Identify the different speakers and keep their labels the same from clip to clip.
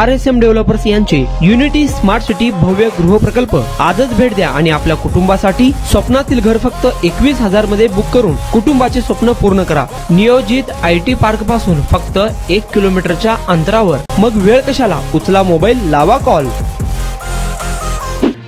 Speaker 1: RSM developers यांचे unity smart city भव्य गृह प्रकल्प आजच भेट द्या आणि आपल्या कुटुंबासाठी स्वप्नातील घर फक्त 21,000 मध्ये बुक करून कुटुंबाचे स्वप्न पूर्ण करा। नियोजित IT पार्क पासून फक्त 1 किलोमीटरच्या अंतरावर। मग वेळ कशाला, उचला मोबाईल, लावा कॉल।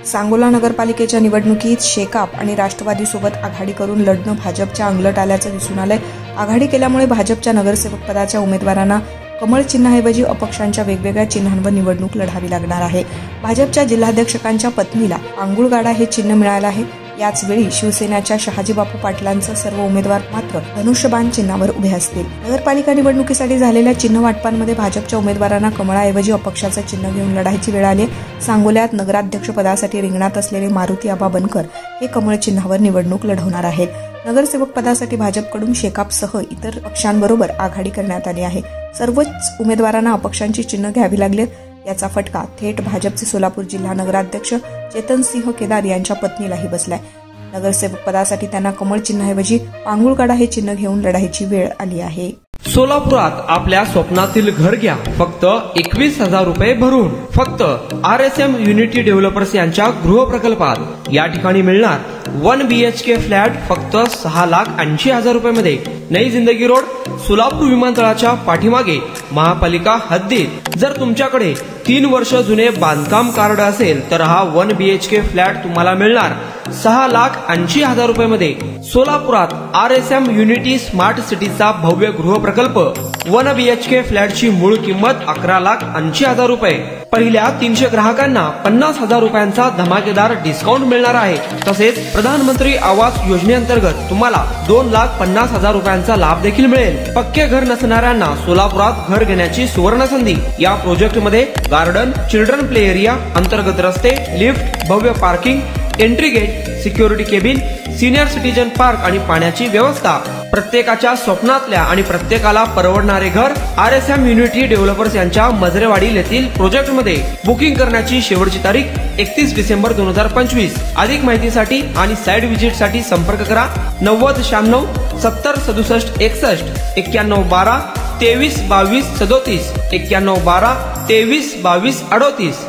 Speaker 2: सांगोला नगरपालिकेच्या निवडणुकीत शेकाप आणि राष्ट्रवादी सोबत आघाडी करून लढणं भाजपच्या अंगलट आल्याचं दिसून आलंय। आघाडी केल्यामुळे भाजपच्या नगरसेवक पदाच्या उमेदवारांना कमळ चिन्हाऐवजी अपक्षांच्या वेगवेगळ्या चिन्हांवर निवडणूक लढावी लागणार आहे। भाजपच्या जिल्हाध्यक्षांच्या पत्नीला पांगुळगाडा हे चिन्ह मिळालं आहे। याच वेळी शिवसेनेच्या शहाजीबापू पाटलांचे सर्व उमेदवार मात्र धनुष्यबाण चिन्हावर उभे असतील। नगरपालिका निवडणुकीसाठी झालेल्या चिन्ह वाटपांमध्ये भाजपच्या उमेदवारांना कमळाऐवजी अपक्षाचं चिन्ह घेऊन लढायची वेळ आली। सांगोल्यात नगराध्यक्ष पदासाठी रिंगणात असलेले मारुती आबा बनकर हे कमळ चिन्हावर निवडणूक लढवणार आहेत। नगरसेवक पदासाठी भाजपकडून शेकापसह इतर पक्षांबरोबर आघाडी करण्यात आली आहे। सर्वच उमेदवारांना अपक्षांची चिन्ह घ्यावी लागलेत। याचा फटका थेट भाजपचे सोलापूर जिल्हा नगराध्यक्ष चेतनसिंह केदार यांच्या पत्नीलाही बसलाय। नगरसेवक पदासाठी त्यांना कमळ चिन्हाऐवजी पांगुळगाडा हे चिन्ह घेऊन लढायची वेळ आली आहे।
Speaker 1: सोलापुरात आपल्या स्वप्नातील घर घ्या फक्त 21,000 रुपये भरून। फक्त RSM युनिटी डेव्हलपर्स यांच्या गृह प्रकल्पात या ठिकाणी मिळणार 1 BHK फ्लॅट फक्त 6,80,000 रुपये मध्ये। नई जिंदगी रोड, सोलापूर विमानतळाच्या पाठीमागे, महापालिका हद्दीत। जर तुमच्याकडे 3 वर्ष जुने बांधकाम कार्ड असेल तर हा 1 BHK फ्लॅट तुम्हाला मिळणार 6,80,000 रुपये मध्ये। सोलापुरात RSM युनिटी स्मार्ट सिटीचा भव्य गृह प्रकल्प 1 BHK फ्लॅटची मूळ किंमत 11,80,000 रुपये। पहिल्या 300 ग्राहकांना 50,000 रुपयांचा धमाकेदार डिस्काउंट मिळणार आहे। तसेच प्रधानमंत्री आवास योजनेअंतर्गत तुम्हाला 2,50,000 रुपयांचा लाभ देखील मिळेल। पक्के घर नसणाऱ्यांना सोलापुरात घर घेण्याची सुवर्ण संधी। या प्रोजेक्ट मध्ये गार्डन, चिल्ड्रन प्ले एरिया, अंतर्गत रस्ते, लिफ्ट, भव्य parking, entry gate, security cabin, senior citizen park आणि पाण्याची व्यवस्था। प्रत्येकाच्या स्वप्नातल्या आणि प्रत्येकाला परवडणारे घर RSM युनिटी डेव्हलपर्स यांच्या मजरेवाडी येथील प्रोजेक्ट मध्ये। बुकिंग करण्याची शेवटची तारीख 31 डिसेंबर 2025। अधिक माहितीसाठी आणि साइट व्हिजिट साठी संपर्क करा 9096 70 67 61 91 12 23 22 37 91 12 23 22 38।